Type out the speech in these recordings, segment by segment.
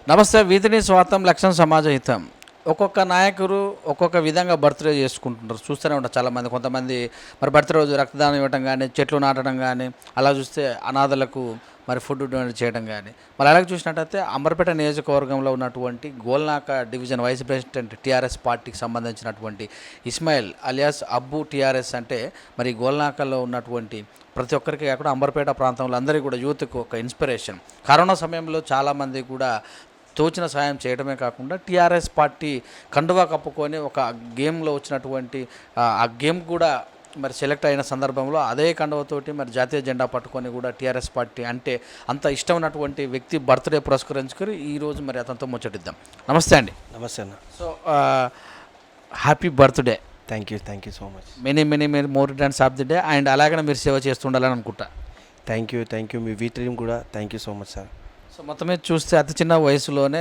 నమస్తే. వీధిని స్వార్థం లక్ష్యం సమాజ హితం. ఒక్కొక్క నాయకుడు ఒక్కొక్క విధంగా బర్త్డే చేసుకుంటుంటారు. చూస్తూనే ఉంటారు చాలామంది. కొంతమంది మరి బర్త్డే రోజు రక్తదానం ఇవ్వటం కానీ, చెట్లు నాటడం కానీ, అలా చూస్తే అనాథలకు మరి ఫుడ్ డొనేట్ చేయడం కానీ. మరి అలాగే చూసినట్టయితే అంబర్పేట నియోజకవర్గంలో ఉన్నటువంటి Golnaka division vice president TRS పార్టీకి సంబంధించినటువంటి ఇస్మాయిల్ అలియాస్ అబ్బు టీఆర్ఎస్ అంటే మరి గోల్నాకలో ఉన్నటువంటి ప్రతి ఒక్కరికి కాకుండా అంబర్పేట ప్రాంతంలో అందరికీ కూడా యూత్కు ఒక ఇన్స్పిరేషన్. కరోనా సమయంలో చాలామంది కూడా తోచిన సాయం చేయడమే కాకుండా టీఆర్ఎస్ పార్టీ కండువా కప్పుకొని ఒక గేమ్లో వచ్చినటువంటి ఆ గేమ్ కూడా మరి సెలెక్ట్ అయిన సందర్భంలో అదే కండువతోటి మరి జాతీయ జెండా పట్టుకొని కూడా టీఆర్ఎస్ పార్టీ అంటే అంత ఇష్టం ఉన్నటువంటి వ్యక్తి బర్త్డే పురస్కరించుకొని ఈరోజు మరి అతనితో ముచ్చటిద్దాం. నమస్తే అండి. నమస్తే అన్న. So happy birthday. Thank you so much. Many more dance of the day. And అలాగనే మీరు సేవ చేస్తుండాలని అనుకుంటా. థ్యాంక్ యూ మీ వీటీఎం కూడా thank you so much sir. So మొత్తం మీద చూస్తే అతి చిన్న వయసులోనే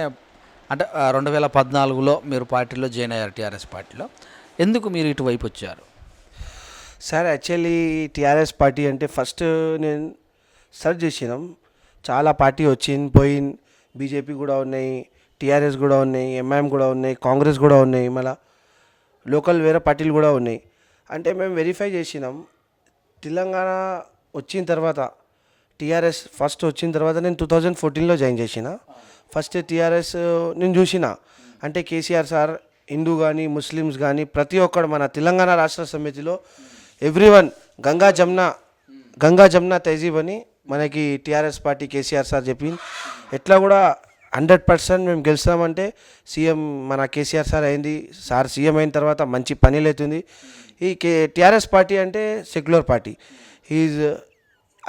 అంటే 2014లో మీరు పార్టీలో జాయిన్ అయ్యారు, టీఆర్ఎస్ పార్టీలో. ఎందుకు మీరు ఇటువైపు వచ్చారు సార్? యాక్చువల్లీ టీఆర్ఎస్ పార్టీ అంటే ఫస్ట్ నేను సర్చ్ చేసినాం. చాలా పార్టీ వచ్చింది పోయింది. బీజేపీ కూడా ఉన్నాయి, టీఆర్ఎస్ కూడా ఉన్నాయి, ఎంఐఎం కూడా ఉన్నాయి, కాంగ్రెస్ కూడా ఉన్నాయి, మళ్ళీ లోకల్ వేరే పార్టీలు కూడా ఉన్నాయి. అంటే మేము వెరిఫై చేసినాం. తెలంగాణ వచ్చిన తర్వాత టీఆర్ఎస్ ఫస్ట్ వచ్చిన తర్వాత నేను 2014లో జాయిన్ చేసిన. ఫస్ట్ టీఆర్ఎస్ నేను చూసిన అంటే కేసీఆర్ సార్ హిందూ కానీ ముస్లిమ్స్ కానీ ప్రతి ఒక్కడు మన తెలంగాణ రాష్ట్ర సమితిలో ఎవ్రీవన్ గంగా జమున తహజీబ్ అని మనకి టీఆర్ఎస్ పార్టీ కేసీఆర్ సార్ చెప్పింది. ఎట్లా కూడా 100% మేము గెలుస్తామంటే సీఎం మన కేసీఆర్ సార్ అయింది. సార్ సీఎం అయిన తర్వాత మంచి పనులు అవుతుంది. ఈ టీఆర్ఎస్ పార్టీ అంటే సెక్యులర్ పార్టీ. ఈజ్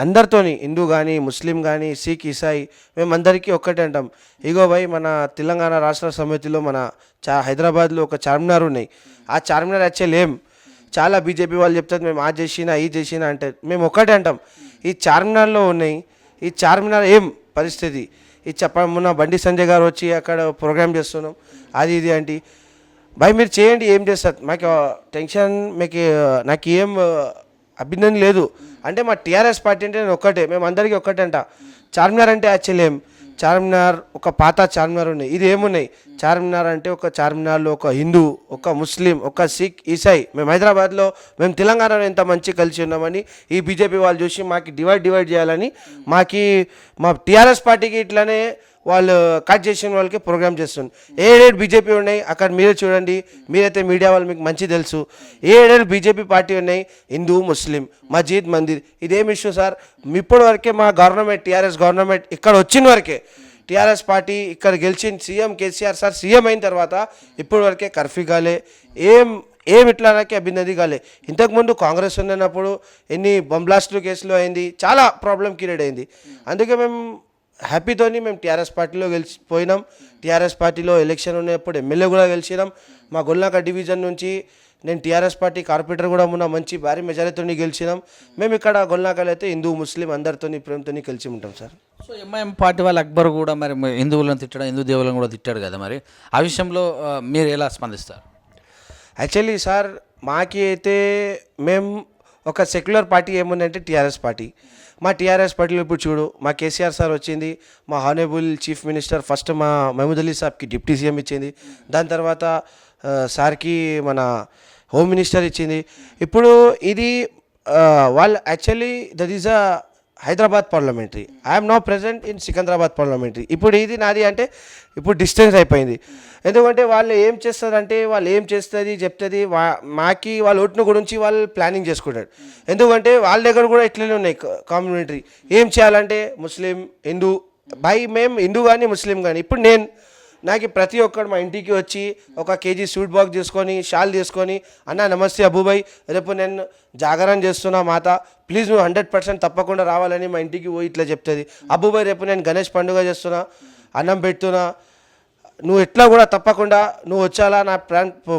అందరితోని హిందూ కానీ ముస్లిం కానీ సిక్ ఇసాయి మేమందరికీ ఒక్కటే అంటాం. ఇగో భయ్ మన తెలంగాణ రాష్ట్ర సమితిలో మన హైదరాబాద్లో ఒక చార్మినార్ ఉన్నాయి. ఆ చార్మినార్ యాక్చువల్లీ చాలా బీజేపీ వాళ్ళు చెప్తారు మేము ఆ చేసినా ఈ చేసినా అంటే మేము ఒక్కటే అంటాం. ఈ చార్మినార్లో ఉన్నాయి. ఈ చార్మినార్ ఏం పరిస్థితి ఇది మొన్న బండి సంజయ్ గారు వచ్చి అక్కడ ప్రోగ్రామ్ చేస్తున్నాం అది ఇది అంటే భయ్ మీరు చేయండి ఏం చేస్తారు మాకు టెన్షన్ మీకు నాకు ఏం అభినందన లేదు అంటే మా టీఆర్ఎస్ పార్టీ అంటే నేను ఒక్కటే మేము అందరికీ ఒక్కటే అంట. చార్మినార్ అంటే యాక్చువల్లీ చార్మినార్ ఒక పాత చార్మినార్ ఉన్నాయి. ఇది ఏమున్నాయి చార్మినార్ అంటే ఒక చార్మినార్లో ఒక హిందూ ఒక ముస్లిం ఒక సిక్ ఈసాయి మేము హైదరాబాద్లో మేము తెలంగాణలో ఎంత మంచి కలిసి ఉన్నామని ఈ బీజేపీ వాళ్ళు చూసి మాకు డివైడ్ చేయాలని మా టీఆర్ఎస్ పార్టీకి ఇట్లానే వాళ్ళు కట్ చేసిన వాళ్ళకి ప్రోగ్రామ్ చేస్తుంది. ఏడేడు బీజేపీ ఉన్నాయి అక్కడ మీరే చూడండి. మీరైతే మీడియా వాళ్ళు మీకు మంచి తెలుసు. ఏడేడు బీజేపీ పార్టీ ఉన్నాయి హిందూ ముస్లిం మస్జిద్ మందిర్. ఇదేం ఇష్యూ సార్? ఇప్పటి వరకే మా గవర్నమెంట్ టీఆర్ఎస్ గవర్నమెంట్ ఇక్కడ వచ్చిన వరకే టీఆర్ఎస్ పార్టీ ఇక్కడ గెలిచిన సీఎం కేసీఆర్ సార్ సీఎం అయిన తర్వాత ఇప్పటి వరకే కర్ఫ్యూ కాలే ఏం ఇట్లాకే అభినంది కాలే. ఇంతకుముందు కాంగ్రెస్ ఉన్నప్పుడు ఎన్ని బంబ్లాస్టులు కేసులు అయింది, చాలా ప్రాబ్లం క్రియేట్ అయింది. అందుకే మేము హ్యాపీతోని మేము టీఆర్ఎస్ పార్టీలో గెలిచిపోయినాం. టీఆర్ఎస్ పార్టీలో ఎలక్షన్ ఉన్నప్పుడు ఎమ్మెల్యే కూడా గెలిచినాం. మా గొల్నాక డివిజన్ నుంచి నేను టీఆర్ఎస్ పార్టీ కార్పొరేటర్ కూడా ఉన్న మంచి భారీ మెజారిటీతో గెలిచినాం. మేము ఇక్కడ గొల్నాకలో అయితే హిందూ ముస్లిం అందరితో ప్రేమతో కలిసి ఉంటాం సార్. సో ఎంఐఎం పార్టీ వాళ్ళు అక్బర్ కూడా మరి హిందువులను తిట్టడం హిందూ దేవులను కూడా తిట్టాడు కదా, మరి ఆ విషయంలో మీరు ఎలా స్పందిస్తారు? యాక్చువల్లీ సార్ మాకి అయితే మేము ఒక సెక్యులర్ పార్టీ ఏముందంటే టీఆర్ఎస్ పార్టీ. మా టీఆర్ఎస్ పార్టీలో ఇప్పుడు చూడు మా కేసీఆర్ సార్ వచ్చింది, మా హానరబుల్ చీఫ్ మినిస్టర్ ఫస్ట్ మా మహమూద్ అలీ సాబ్కి డిప్యూటీ సీఎం ఇచ్చింది, దాని తర్వాత సార్కి మన హోమ్ మినిస్టర్ ఇచ్చింది. ఇప్పుడు ఇది వాళ్ళు actually that is a Hyderabad parliamentary. I'm now present in Secunderabad parliamentary. ఇప్పుడు ఇది నాది అంటే ఇప్పుడు డిస్టెన్స్ అయిపోయింది. ఎందుకంటే వాళ్ళు ఏం చేస్తారంటే వాళ్ళు ఏం చేస్తుంది చెప్తుంది మాకి వాళ్ళ ఓటును గురించి వాళ్ళు ప్లానింగ్ చేసుకుంటారు. ఎందుకంటే వాళ్ళ దగ్గర కూడా ఇట్లనే ఉన్నాయి కాంప్లిమెంటరీ. ఏం చేయాలంటే ముస్లిం హిందూ మేము హిందూ కానీ ముస్లిం కానీ ఇప్పుడు నాకు ప్రతి ఒక్కరు మా ఇంటికి వచ్చి ఒక కేజీ స్వీట్ బాక్స్ తీసుకొని షాల్ తీసుకొని అన్న నమస్తే అబ్బుబాయ్ రేపు నేను జాగరణ చేస్తున్నా మాత ప్లీజ్ నువ్వు 100% తప్పకుండా రావాలని మా ఇంటికి పోయి ఇట్లా చెప్తుంది. అబ్బుబాయ్ రేపు నేను గణేష్ పండుగ చేస్తున్నా అన్నం పెడుతున్నా నువ్వు ఎట్లా కూడా తప్పకుండా నువ్వు వచ్చాలా నా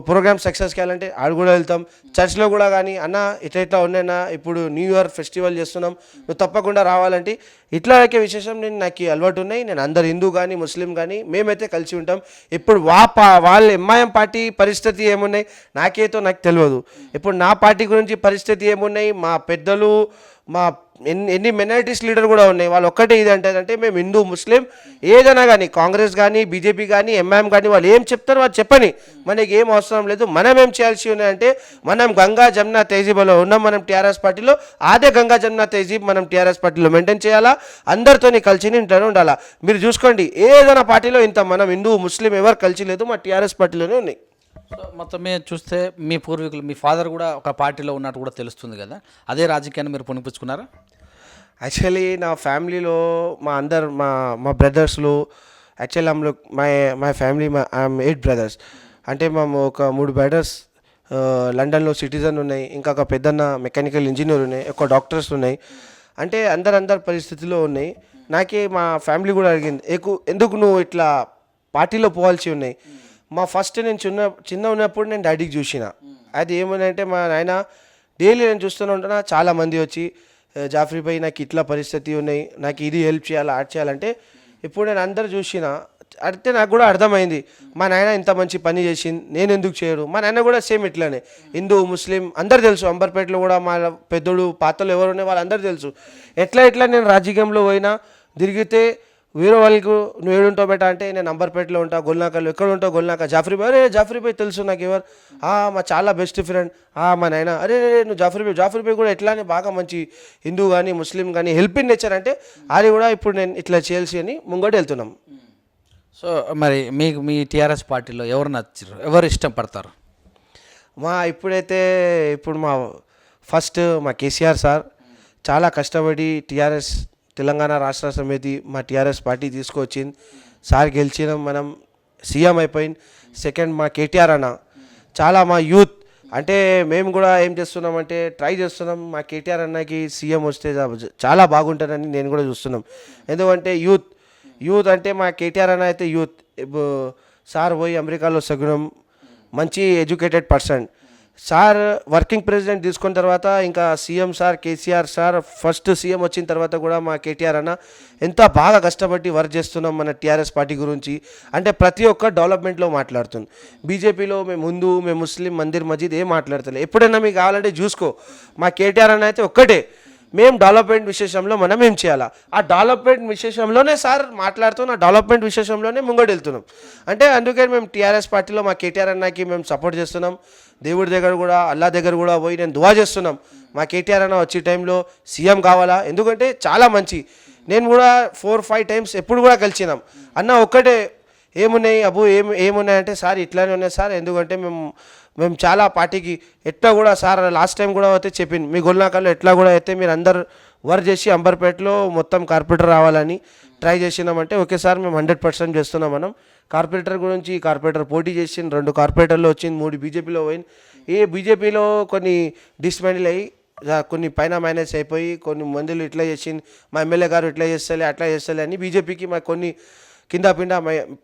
ప్రోగ్రామ్ సక్సెస్ చేయాలంటే ఆడు కూడా వెళ్తాం. చర్చ్లో కూడా కానీ అన్న ఇట్లా ఉన్నాయన్నా ఇప్పుడు న్యూ ఇయర్ ఫెస్టివల్ చేస్తున్నాం నువ్వు తప్పకుండా రావాలంటే ఇట్లాగే విశేషం నాకు అలవాటు ఉన్నాయి. నేను అందరు హిందూ కానీ ముస్లిం కానీ మేమైతే కలిసి ఉంటాం. ఇప్పుడు వాళ్ళ ఎంఐఎం పార్టీ పరిస్థితి ఏమున్నాయి నాకు తెలియదు. ఇప్పుడు నా పార్టీ గురించి పరిస్థితి ఏమున్నాయి, మా పెద్దలు మా ఎన్ని మైనారిటీస్ లీడర్ కూడా ఉన్నాయి, వాళ్ళు ఒక్కటే ఇది అంటే మేము హిందూ ముస్లిం ఏదైనా కానీ కాంగ్రెస్ కానీ బీజేపీ కానీ ఎంఐఎం కానీ వాళ్ళు ఏం చెప్తారో వాళ్ళు చెప్పని మనకి ఏం అవసరం లేదు. మనం ఏం చేయాల్సి ఉన్నాయంటే మనం గంగా జమున తహజీబ్లో ఉన్నాం, మనం టీఆర్ఎస్ పార్టీలో అదే గంగా జమున తహజీబ్ మనం టీఆర్ఎస్ పార్టీలో మెయింటైన్ చేయాలా, అందరితోని కలిసి ఇంట్లోనే ఉండాలా. మీరు చూసుకోండి ఏదైనా పార్టీలో ఇంత మనం హిందూ ముస్లిం ఎవరు కలిసి లేదు, మా టీఆర్ఎస్ పార్టీలోనే ఉన్నాయి. సో మొత్తం మీద చూస్తే మీ పూర్వీకులు మీ ఫాదర్ కూడా ఒక పార్టీలో ఉన్నట్టు కూడా తెలుస్తుంది కదా, అదే రాజకీయాన్ని మీరు పునిపించుకున్నారా? యాక్చువల్లీ నా ఫ్యామిలీలో మా బ్రదర్స్లో యాక్చువల్లీ హమ్ లోగ్ మై ఫ్యామిలీ ఐఎమ్ 8 బ్రదర్స్. అంటే మేము ఒక 3 బ్రదర్స్ లండన్లో సిటిజన్ ఉన్నాయి, ఇంకా ఒక పెద్దన్న మెకానికల్ ఇంజనీర్ ఉన్నాయి, ఒక డాక్టర్స్ ఉన్నాయి. అంటే అందరు పరిస్థితుల్లో ఉన్నాయి. నాకే మా ఫ్యామిలీ కూడా అడిగింది ఎందుకు నువ్వు ఇట్లా పార్టీలో పోవాల్సి ఉన్నాయి. మా ఫస్ట్ నేను చిన్న ఉన్నప్పుడు నేను డాడీకి చూసిన అది ఏమనంటే మా నాయన డైలీ నేను చూస్తూనే ఉంటాను, చాలామంది వచ్చి జాఫ్రీ భాయ్ నాకు ఇట్లా పరిస్థితి ఉన్నాయి, నాకు ఇది హెల్ప్ చేయాలి ఆడ్ చేయాలంటే ఇప్పుడు నేను అందరు చూసిన అంటే నాకు కూడా అర్థమైంది మా నాయన ఇంత మంచి పని చేసింది నేను ఎందుకు చేయడు. మా నాయన కూడా సేమ్ ఇట్లానే హిందూ ముస్లిం అందరు తెలుసు, అంబర్పేటలో కూడా మా పెద్దోడు పాతలు ఎవరు ఉన్నాయి వాళ్ళందరూ తెలుసు. ఎట్లా నేను రాజకీయంలో పోయినా తిరిగితే వేరే వాళ్ళకు నువ్వు ఏడుంటావు బెట అంటే నేను అంబర్పేటలో ఉంటా, గొల్నాకలో ఎక్కడ ఉంటావు గొల్నాక, జాఫ్రీ భాయ్ తెలుసు నాకు ఎవరు మా చాలా బెస్ట్ ఫ్రెండ్ మా నాయన అరే నువ్వు జాఫ్రీ భాయ్ కూడా ఎట్లానే బాగా మంచి హిందూ కానీ ముస్లిం కానీ హెల్పింగ్ నేచర్ అంటే అది కూడా ఇప్పుడు నేను ఇట్లా చేయాల్సి అని ముంగట వెళ్తున్నాం. సో మరి మీకు మీ టీఆర్ఎస్ పార్టీలో ఎవరు నచ్చారు, ఎవరు ఇష్టపడతారు? ఇప్పుడు మా ఫస్ట్ మా కేసీఆర్ సార్ చాలా కష్టపడి టీఆర్ఎస్ తెలంగాణ రాష్ట్ర సమితి మా టీఆర్ఎస్ పార్టీ తీసుకొచ్చింది. సార్ గెలిచినాం, మనం సీఎం అయిపోయింది. సెకండ్ మా కేటీఆర్ అన్న చాలా మా యూత్ అంటే మేము కూడా ఏం చేస్తున్నామంటే ట్రై చేస్తున్నాం మా కేటీఆర్ అన్నకి సీఎం వస్తే చాలా బాగుంటుందని నేను కూడా చూస్తున్నాం. ఎందుకంటే యూత్ అంటే మా కేటీఆర్ అన్న అయితే యూత్ సార్ పోయి అమెరికాలో సగుణం మంచి educated person. Sir working president తీసుకున్న తర్వాత ఇంకా CM sir KCR sir first CM వచ్చిన తర్వాత కూడా మా కేటీఆర్ అన్న ఎంత బాగా కష్టపడి వర్క్ చేస్తున్నాం మన టీఆర్ఎస్ పార్టీ గురించి. అంటే ప్రతి ఒక్క డెవలప్మెంట్లో మాట్లాడుతుంది. బీజేపీలో మేము హిందూ మేము ముస్లిం మందిర్ మస్జిద్ ఏం మాట్లాడతలే. ఎప్పుడైనా మీకు కావాలంటే చూసుకో మా కేటీఆర్ అన్న అయితే ఒక్కటే మేము డెవలప్మెంట్ విశేషంలో మనం ఏం చేయాలా ఆ డెవలప్మెంట్ విశేషంలోనే సార్ మాట్లాడుతూ ఆ డెవలప్మెంట్ విశేషంలోనే ముంగడు వెళ్తున్నాం. అంటే అందుకే మేము టీఆర్ఎస్ పార్టీలో మా కేటీఆర్ అన్నకి మేము సపోర్ట్ చేస్తున్నాం. దేవుడి దగ్గర కూడా అల్లా దగ్గర కూడా పోయి నేను దువా చేస్తున్నాం మా కేటీఆర్ అన్న వచ్చే టైంలో సీఎం కావాలా. ఎందుకంటే చాలా మంచి నేను కూడా 4-5 టైమ్స్ ఎప్పుడు కూడా కలిసినాం. అన్న ఒక్కటే ఏమున్నాయి ఏమున్నాయంటే సార్ ఇట్లానే ఉన్నాయి సార్, ఎందుకంటే మేము చాలా పార్టీకి ఎట్లా కూడా సార్ లాస్ట్ టైం కూడా అయితే చెప్పింది మీ గొల్నాకల్లో ఎట్లా కూడా అయితే మీరు అందరు వర్క్ చేసి అంబర్పేటలో మొత్తం కార్పొరేటర్ రావాలని ట్రై చేసినామంటే ఓకే సార్ మేము 100% చేస్తున్నాం. మనం కార్పొరేటర్ గురించి కార్పొరేటర్ పోటీ చేసి 2 కార్పొరేటర్లో వచ్చింది, 3 బీజేపీలో పోయింది. బీజేపీలో కొన్ని డిస్మాండిల్ అయ్యి కొన్ని పైన మైనస్ అయిపోయి కొన్ని మందులు ఇట్లా చేసింది మా ఎమ్మెల్యే గారు ఇట్లా చేస్తలే అట్లా చేస్తలే అని బీజేపీకి మాకు కొన్ని కింద పిండ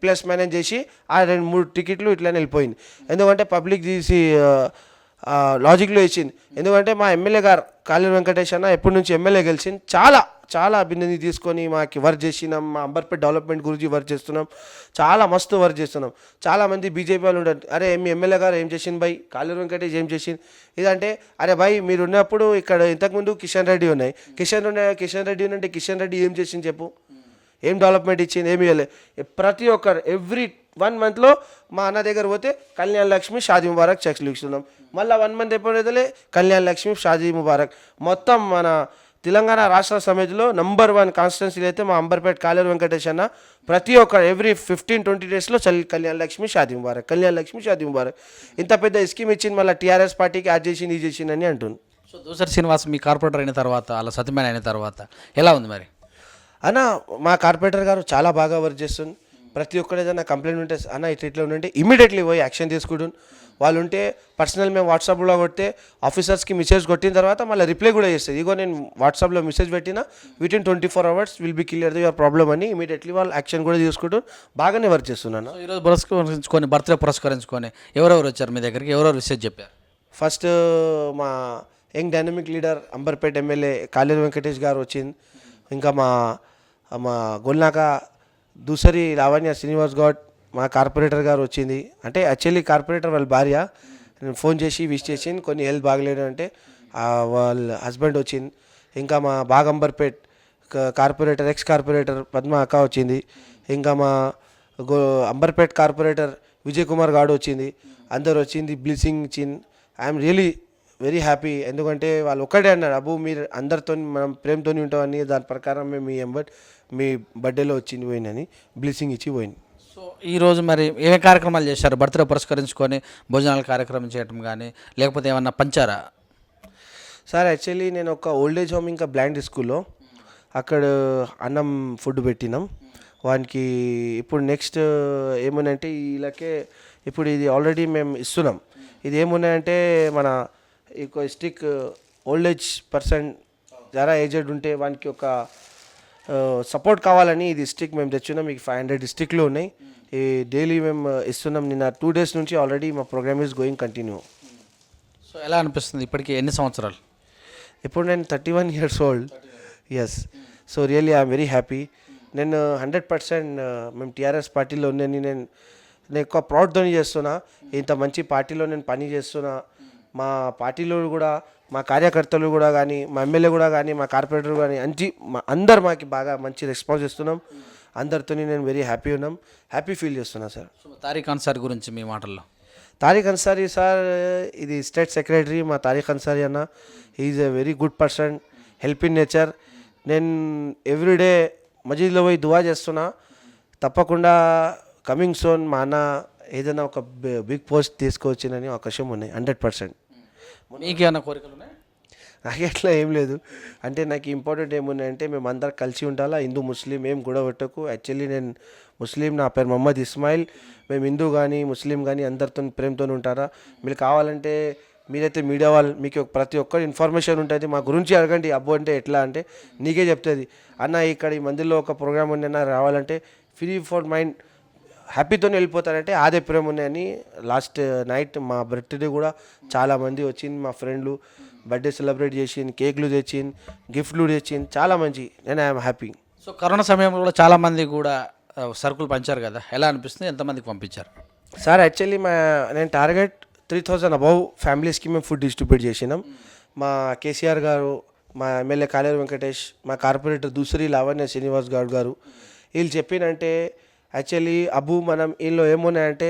ప్లస్ మైనస్ చేసి ఆ 2-3 టికెట్లు ఇట్లానే వెళ్ళిపోయింది. ఎందుకంటే పబ్లిక్ తీసి లాజిక్లో ఇచ్చింది. ఎందుకంటే మా ఎమ్మెల్యే గారు కాళీ వెంకటేష్ అన్న ఎప్పటి నుంచి ఎమ్మెల్యే గెలిచింది చాలా అభినందన తీసుకొని మాకు వర్క్ చేసినాం. మా అంబర్పేట డెవలప్మెంట్ గురించి వర్క్ చేస్తున్నాం, చాలా మస్తు వర్క్ చేస్తున్నాం. చాలామంది బీజేపీ వాళ్ళు ఉంటారు అరే మీ ఎమ్మెల్యే గారు ఏం చేసింది భయ్, కాళీ వెంకటేష్ ఏం చేసింది ఇదంటే అరే భయ్ మీరు ఉన్నప్పుడు ఇక్కడ ఇంతకుముందు కిషన్ రెడ్డి ఉన్నాయి, కిషన్ రెడ్డి అంటే కిషన్ రెడ్డి ఏం చేసింది చెప్పు, ఏం డెవలప్మెంట్ ఇచ్చింది ఏమి ఇవ్వలేదు. ప్రతి ఒక్కరు ఎవ్రీ 1 మంత్లో మా అన్న దగ్గర పోతే కళ్యాణ్ లక్ష్మి షాదీ ముబారక్ చెక్స్లు ఇస్తున్నాం. మళ్ళీ 1 మంత్ ఎప్పుడైతే కళ్యాణ్ లక్ష్మి షాదీ ముబారక్. మొత్తం మన తెలంగాణ రాష్ట్ర సమితిలో నంబర్ 1 కాన్స్టిట్యున్సీలు అయితే మా అంబర్పేట కాళేరు వెంకటేష్ అన్న ప్రతి ఒక్క ఎవ్రీ 15-20 డేస్లో కళ్యాణ్ లక్ష్మి షాదీ ముబారక్ ఇంత పెద్ద స్కీమ్ ఇచ్చింది. మళ్ళీ టీఆర్ఎస్ పార్టీకి అది చేసింది ఇది చేసింది అని అంటుంది. సో దూసరి శ్రీనివాస్ మీ కార్పొరేటర్ అయిన తర్వాత అలా సత్యమైన అయిన తర్వాత ఎలా ఉంది మరి? అన్న మా కార్పొరేటర్ గారు చాలా బాగా వర్క్ చేస్తుంది. ప్రతి ఒక్కరు ఏదైనా కంప్లైంట్ ఉంటే అన్న ఇట్లా ఉంటే ఇమీడియట్లీ పోయి యాక్షన్ తీసుకుంటాం. వాళ్ళు ఉంటే పర్సనల్ మేము వాట్సాప్లో కొడితే ఆఫీసర్స్కి మెసేజ్ కొట్టిన తర్వాత మళ్ళీ రిప్లై కూడా చేస్తుంది. ఇగో నేను వాట్సాప్లో మెసేజ్ పెట్టినా within 24 hours will be clear your problem అని ఇమీడియట్లీ వాళ్ళు యాక్షన్ కూడా తీసుకుంటూ బాగానే వర్క్ చేస్తున్నాను. సో ఈరోజు పురస్కరించుకొని బర్త్డే పురస్కరించుకొని ఎవరెవరు వచ్చారు మీ దగ్గరికి, ఎవరెవరు విషయం చెప్పారు? ఫస్ట్ మా young dynamic leader Amberpet MLA కాలేరు వెంకటేష్ గారు వచ్చింది. ఇంకా మా మా గొల్నాక దూసరి లావణ్య శ్రీనివాస్ గౌడ్ మా కార్పొరేటర్ గారు వచ్చింది. అంటే యాక్చువల్లీ కార్పొరేటర్ వాళ్ళ భార్య నేను ఫోన్ చేసి విష్ చేసింది, కొన్ని హెల్త్ బాగలేదు అంటే వాళ్ళ హస్బెండ్ వచ్చింది. ఇంకా మా Baghamberpet corporator ex corporator Padma అక్క వచ్చింది. ఇంకా మా అంబర్పేట్ కార్పొరేటర్ విజయ్ కుమార్ గారు వచ్చింది. అందరు వచ్చింది, బ్లెస్సింగ్ ఇచ్చింది. I'm really very happy. ఎందుకంటే వాళ్ళు ఒక్కడే అన్నారు, అబ్బు మీరు అందరితో మనం ప్రేమతో ఉంటామని, దాని ప్రకారం మేము మీ బర్త్డేలో వచ్చింది పోయినని బ్లెస్సింగ్ ఇచ్చి పోయింది. సో ఈరోజు మరి ఏమేమి కార్యక్రమాలు చేశారు? బర్త్డే పురస్కరించుకొని భోజనాల కార్యక్రమం చేయడం కానీ లేకపోతే ఏమన్నా పంచారా? సార్ యాక్చువల్లీ నేను ఒక ఓల్డ్ ఏజ్ హోమ్ ఇంకా బ్లైండ్ స్కూల్లో అక్కడ అన్నం ఫుడ్ పెట్టినాం వానికి. ఇప్పుడు నెక్స్ట్ ఏమున్నాయంటే వీళ్ళకే ఇప్పుడు ఇది ఆల్రెడీ మేము ఇస్తున్నాం. ఇది ఏమున్నాయంటే మన ఈ స్టిక్ ఓల్డ్ ఏజ్ పర్సన్ జరా ఏజెడ్ ఉంటే వానికి ఒక సపోర్ట్ కావాలని ఇది స్టిక్ మేము తెచ్చున్నాం. మీకు 500 స్టిక్లు ఉన్నాయి. ఈ డైలీ మేము ఇస్తున్నాం. నిన్న 2 days నుంచి ఆల్రెడీ మా programme is going continue. So ఎలా అనిపిస్తుంది ఇప్పటికి ఎన్ని సంవత్సరాలు? ఇప్పుడు నేను 31 years old. Yes. So really I'm very happy. నేను 100% మేము టీఆర్ఎస్ పార్టీలో ఉన్నాను. నేను ఎక్కువ ప్రౌడ్తో చేస్తున్నా. ఇంత మంచి పార్టీలో నేను పని చేస్తున్నా. మా పార్టీలో కూడా మా కార్యకర్తలు కూడా కానీ, మా ఎమ్మెల్యే కూడా కానీ, మా కార్పొరేటర్ కానీ అందరు మాకు బాగా మంచి రెస్పాన్స్ ఇస్తున్నాం. అందరితో నేను వెరీ హ్యాపీ ఉన్నాం, హ్యాపీ ఫీల్ చేస్తున్నా సార్. సో తారిక్ అన్సారీ గురించి మీ మాటల్లో? తారిక్ అన్సారీ సార్ ఇది స్టేట్ సెక్రటరీ మా తారిక్ అన్సారీ అన్న. Is a very good person, help in nature. నేను ఎవ్రీడే మజీద్లో పోయి దువా చేస్తున్నా. తప్పకుండా కమింగ్ సోన్ మా అన్న ఏదైనా ఒక బిగ్ పోస్ట్ తీసుకోవచ్చునని అవకాశం ఉన్నాయి 100%. మీకేమైనా కోరికలు ఉన్నాయి? నాకు ఎట్లా ఏం లేదు. అంటే నాకు ఇంపార్టెంట్ ఏమున్నాయంటే మేము అందరం కలిసి ఉండాలా. హిందూ ముస్లిం ఏం గొడవ పెట్టకు. యాక్చువల్లీ నేను ముస్లిం, నా పేరు మొహమ్మద్ ఇస్మాయిల్. మేము హిందూ కానీ ముస్లిం కానీ అందరితో ప్రేమతో ఉంటారా. మీరు కావాలంటే మీరైతే మీడియా వాళ్ళు మీకు ప్రతి ఒక్కరి ఇన్ఫర్మేషన్ ఉంటుంది. మా గురించి అడగండి. అబ్బో అంటే ఎట్లా అంటే నీకే చెప్తుంది. అన్న ఇక్కడ ఈ మందిలో ఒక ప్రోగ్రామ్ ఉండేనా రావాలంటే ఫ్రీ ఫర్ మైండ్ హ్యాపీతో వెళ్ళిపోతారంటే అదే ప్రేమ ఉన్నాయని. లాస్ట్ నైట్ మా బర్త్డే కూడా చాలామంది వచ్చింది. మా ఫ్రెండ్లు బర్త్డే సెలబ్రేట్ చేసింది, కేక్లు తెచ్చింది, గిఫ్ట్లు తెచ్చింది. చాలా మంచి. నేను ఐఎమ్ హ్యాపీ. సో కరోనా సమయంలో కూడా చాలామంది కూడా సరుకులు పంచారు కదా, ఎలా అనిపిస్తుంది? ఎంతమందికి పంపించారు? సార్ యాక్చువల్లీ నేను టార్గెట్ 3000 అబౌవ్ ఫ్యామిలీస్కి మేము ఫుడ్ డిస్ట్రిబ్యూట్ చేసినాం. మా కేసీఆర్ గారు, మా ఎమ్మెల్యే కాలేరు వెంకటేష్, మా కార్పొరేటర్ దూసరి లావణ్య శ్రీనివాస్ గౌడ్ గారు వీళ్ళు చెప్పినంటే యాక్చువల్లీ అబ్బు మనం వీళ్ళు ఏమున్నాయంటే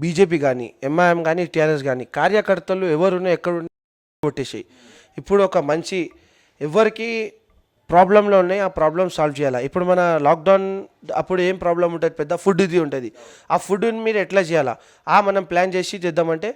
బీజేపీ కానీ ఎంఐఎం కానీ టీఆర్ఎస్ కానీ కార్యకర్తలు ఎవరున్నా ఎక్కడున్నా కొట్టేసాయి. ఇప్పుడు ఒక మంచి ఎవరికి ప్రాబ్లంలో ఉన్నాయి ఆ ప్రాబ్లం సాల్వ్ చేయాలి. ఇప్పుడు మన లాక్డౌన్ అప్పుడు ఏం ప్రాబ్లం ఉంటుంది, పెద్ద ఫుడ్ ఇది ఉంటుంది. ఆ ఫుడ్ని మీరు ఎట్లా చేయాలా మనం ప్లాన్ చేసి చేద్దామంటే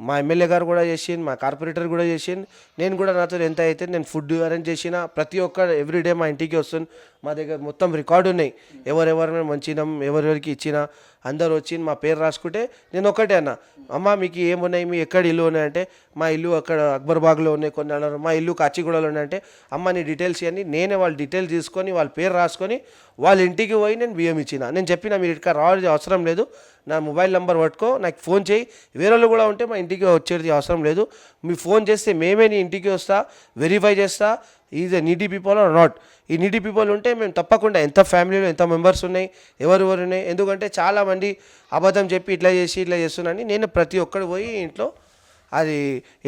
మా ఎమ్మెల్యే గారు కూడా చేసింది, మా కార్పొరేటర్ కూడా చేసింది. నేను కూడా నాతో ఎంత అయితే నేను ఫుడ్ అరేంజ్ చేసిన. ప్రతి ఒక్క ఎవ్రీడే మా ఇంటికి వస్తుంది. మా దగ్గర మొత్తం రికార్డు ఉన్నాయి. ఎవరెవరిని మంచినాం, ఎవరెవరికి ఇచ్చినా అందరు వచ్చి మా పేరు రాసుకుంటే నేను ఒకటే అన్న, అమ్మ మీకు ఏమున్నాయి, మీ ఎక్కడ ఇల్లు ఉన్నాయంటే మా ఇల్లు అక్కడ అక్బర్బాగ్లో ఉన్నాయి, కొన్ని అన్నారు మా ఇల్లు కాచిగూడలో ఉన్నాయంటే అమ్మ నీ డీటెయిల్స్ ఇవన్నీ నేనే వాళ్ళ డీటెయిల్స్ తీసుకొని వాళ్ళ పేరు రాసుకొని వాళ్ళ ఇంటికి పోయి నేను బియ్యం ఇచ్చిన. నేను చెప్పిన మీరు ఇక్కడ రావాల్సిన అవసరం లేదు, నా మొబైల్ నెంబర్ పట్టుకో, నాకు ఫోన్ చేయి. వేరే వాళ్ళు కూడా ఉంటే మా ఇంటికి వచ్చేది అవసరం లేదు, మీ ఫోన్ చేస్తే మేమే నీ ఇంటికి వస్తా, వెరిఫై చేస్తా is a needy people or not. ఈ నీడీ పీపుల్ ఉంటే మేము తప్పకుండా ఎంత ఫ్యామిలీలో ఎంత మెంబర్స్ ఉన్నాయి, ఎవరెవరు ఉన్నాయి. ఎందుకంటే చాలామంది అబద్ధం చెప్పి ఇట్లా చేస్తున్నాని నేను ప్రతి ఒక్కరు పోయి ఇంట్లో అది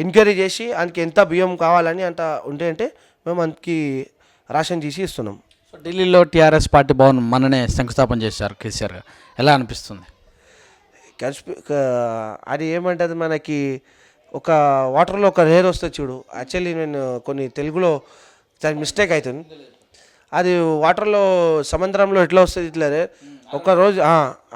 ఎంక్వైరీ చేసి ఆయనకి ఎంత బియ్యం కావాలని అంత ఉంటే అంటే మేము అందుకి రేషన్ చేసి ఇస్తున్నాం. సో ఢిల్లీలో టీఆర్ఎస్ పార్టీ భవన్ మననే శంకుస్థాపన చేశారు కేసీఆర్ గారు, ఎలా అనిపిస్తుంది? అది ఏమంటుంది మనకి ఒక వాటర్లో ఒక రేర్ వస్తుంది చూడు. యాక్చువల్లీ నేను కొన్ని తెలుగులో దానికి మిస్టేక్ అవుతుంది. అది వాటర్లో సముద్రంలో ఎట్లా వస్తుంది ఇట్లా రేర్, ఒక రోజు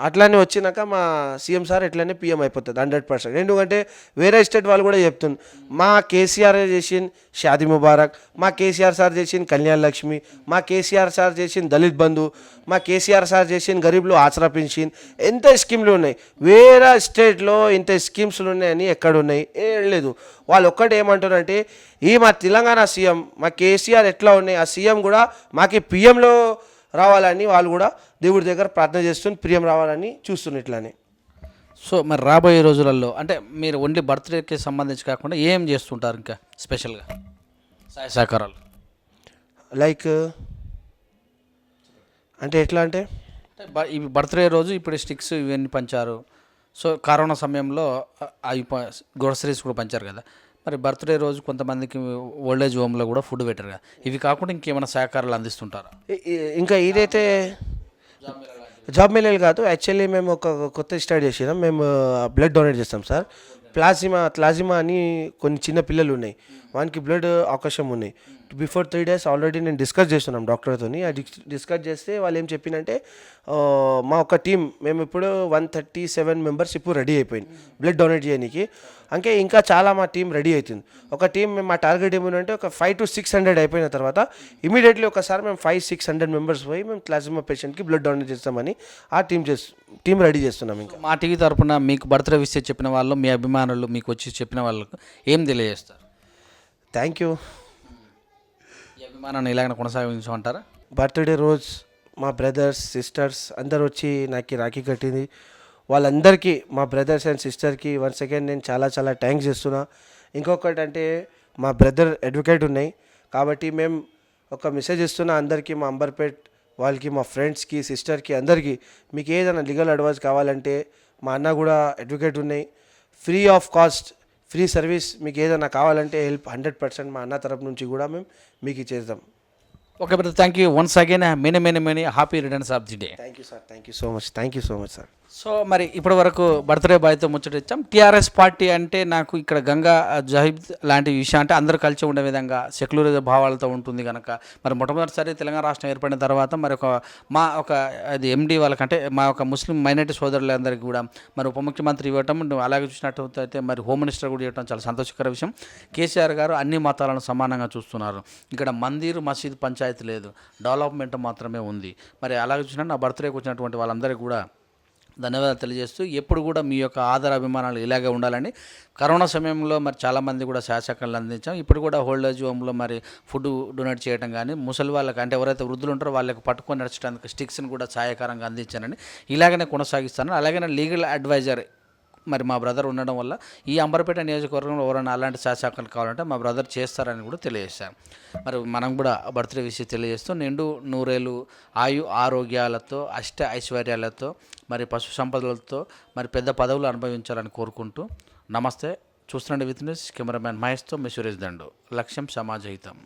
అట్లానే వచ్చినాక మా సీఎం సార్ ఎట్లనే పిఎం అయిపోతుంది 100%. ఎందుకంటే వేరే స్టేట్ వాళ్ళు కూడా చెప్తుంది మా కేసీఆర్ చేసిన షాదీ ముబారక్, మా కేసీఆర్ సార్ చేసిన కళ్యాణ లక్ష్మి, మా కేసీఆర్ సార్ చేసిన దళిత్ బంధు, మా కేసీఆర్ సార్ చేసిన గరీబ్లు ఆసరా పెన్షన్, ఎంత స్కీమ్లు ఉన్నాయి. వేరే స్టేట్లో ఇంత స్కీమ్స్లు ఉన్నాయని ఎక్కడ ఉన్నాయి ఏం లేదు. వాళ్ళు ఒక్కటి ఏమంటారంటే ఈ మా తెలంగాణ సీఎం మా కేసీఆర్ ఎట్లా ఉన్నాయి ఆ సీఎం కూడా మాకు పిఎంలో రావాలని వాళ్ళు కూడా దేవుడి దగ్గర ప్రార్థన చేస్తున్న ప్రియం రావాలని చూస్తున్నారు ఇట్లానే. సో మరి రాబోయే రోజులలో అంటే మీరు ఓన్లీ బర్త్డేకి సంబంధించి కాకుండా ఏం చేస్తుంటారు ఇంకా స్పెషల్గా సహాయ సహకారాలు? లైక్ అంటే ఎట్లా అంటే ఈ బర్త్డే రోజు ఇప్పుడు స్టిక్స్ ఇవన్నీ పంచారు. సో కరోనా సమయంలో అవి గ్రోసరీస్ కూడా పంచారు కదా. మరి బర్త్డే రోజు కొంతమందికి ఓల్డేజ్ హోమ్లో కూడా ఫుడ్ పెట్టారు కదా. ఇవి కాకుండా ఇంకేమైనా సహకారాలు అందిస్తుంటారా? ఇంకా ఇదైతే జాబ్ మేళలు కాదు. యాక్చువల్లీ మేము ఒక కొత్త స్టార్ట్ చేసినాం. మేము బ్లడ్ డొనేట్ చేస్తాం సార్. ప్లాజిమా అని కొన్ని చిన్న పిల్లలు ఉన్నాయి, వానికి బ్లడ్ అవకాశం ఉన్నాయి. బిఫోర్ 3 days ఆల్రెడీ నేను డిస్కస్ చేస్తున్నాం డాక్టర్తో. డిస్కస్ చేస్తే వాళ్ళు ఏం చెప్పినంటే మా ఒక టీం మేము ఇప్పుడు 137 మెంబర్స్ ఇప్పుడు రెడీ అయిపోయింది బ్లడ్ డొనేట్ చేయడానికి. అంటే ఇంకా చాలా మా టీం రెడీ అవుతుంది. ఒక టీం మా టార్గెట్ ఏమంటే ఒక 500 to 600 అయిపోయిన తర్వాత ఇమీడియట్లీ ఒకసారి మేము 500-600 మెంబర్స్ పోయి మేము ప్లాస్మా పేషెంట్కి బ్లడ్ డొనేట్ చేస్తామని ఆ టీం రెడీ చేస్తున్నాం. ఇంకా మా టీవీ తరపున మీకు బర్త్డే విష్ చెప్పిన వాళ్ళు, మీ అభిమానులు మీకు వచ్చి చెప్పిన వాళ్ళకు ఏం తెలియజేస్తారు? Thank you. ఈ అభిమానాన్ని ఇలాగ కొనసాగించమంటారా? బర్త్డే రోజు మా బ్రదర్స్ సిస్టర్స్ అందరు వచ్చి నాకు రాఖీ కట్టింది. వాళ్ళందరికీ మా బ్రదర్స్ అండ్ సిస్టర్కి వన్స్ అగైన్ నేను చాలా చాలా థ్యాంక్స్ చేస్తున్నా. ఇంకొకటి అంటే మా బ్రదర్ అడ్వకేట్ ఉన్నాయి కాబట్టి మేము ఒక మెసేజ్ ఇస్తున్నా అందరికీ, మా అంబర్పేట్ వాళ్ళకి, మా ఫ్రెండ్స్కి, సిస్టర్కి, అందరికీ మీకు ఏదైనా లీగల్ అడ్వైస్ కావాలంటే మా అన్న కూడా అడ్వకేట్ ఉన్నాయి. Free of cost free service మీకు ఏదైనా కావాలంటే హెల్ప్ 100% మా అన్న తరపు నుంచి కూడా మేము మీకు చేద్దాం. Okay brother, thank you once again. Many happy returns of the day. Thank you sir. Thank you so much sir. So మరి ఇప్పటి వరకు బర్త్డే బాయ్తో ముచ్చటిచ్చాం. టీఆర్ఎస్ పార్టీ అంటే నాకు ఇక్కడ గంగా జహీద్ లాంటి విషయం అంటే అందరూ కలిసి ఉండే విధంగా సెక్యులర్ భావాలతో ఉంటుంది కనుక మరి మొట్టమొదటిసారి తెలంగాణ రాష్ట్రం ఏర్పడిన తర్వాత మరి అది ఎండి వాళ్ళకంటే మా ఒక ముస్లిం మైనారిటీ సోదరులందరికీ కూడా మరి ఉప ముఖ్యమంత్రి ఇవ్వటం, అలాగే చూసినట్టయితే మరి హోమ్ మినిస్టర్ కూడా ఇవ్వటం చాలా సంతోషకర విషయం. కేసీఆర్ గారు అన్ని మతాలను సమానంగా చూస్తున్నారు. ఇక్కడ మందిర్ మసీద్ పంచాయతీ లేదు, డెవలప్మెంట్ మాత్రమే ఉంది. మరి అలాగే చూసినా నా బర్త్డేకి వచ్చినటువంటి వాళ్ళందరికీ కూడా ధన్యవాదాలు తెలియజేస్తూ ఎప్పుడు కూడా మీ యొక్క ఆదర అభిమానాలు ఇలాగే ఉండాలని. కరోనా సమయంలో మరి చాలామంది కూడా శాసకాలను అందించాం. ఇప్పుడు కూడా ఓల్డేజ్ హోమ్లో మరి ఫుడ్ డొనేట్ చేయడం కానీ, ముసలి వాళ్ళకి అంటే ఎవరైతే వృద్ధులు ఉంటారో వాళ్ళకి పట్టుకొని నడచడానికి స్టిక్స్ని కూడా సహాయకరంగా అందించానని ఇలాగనే కొనసాగిస్తాను. అలాగే లీగల్ అడ్వైజర్ మరి మా బ్రదర్ ఉండడం వల్ల ఈ అంబర్పేట నియోజకవర్గంలో ఎవరైనా అలాంటి శాసకాలు కావాలంటే మా బ్రదర్ చేస్తారని కూడా తెలియజేశాను. మరి మనం కూడా బర్త్డే విషయం తెలియజేస్తూ నిండు నూరేళ్ళు ఆరోగ్యాలతో ఐశ్వర్యాలతో మరి పశు సంపదలతో మరి పెద్ద పదవులు అనుభవించాలని కోరుకుంటూ నమస్తే. చూస్తుండే విత్ న్యూస్ కెమెరామ్యాన్ మహేష్తో మీ సురేష్ దండు. లక్ష్యం సమాజహితం.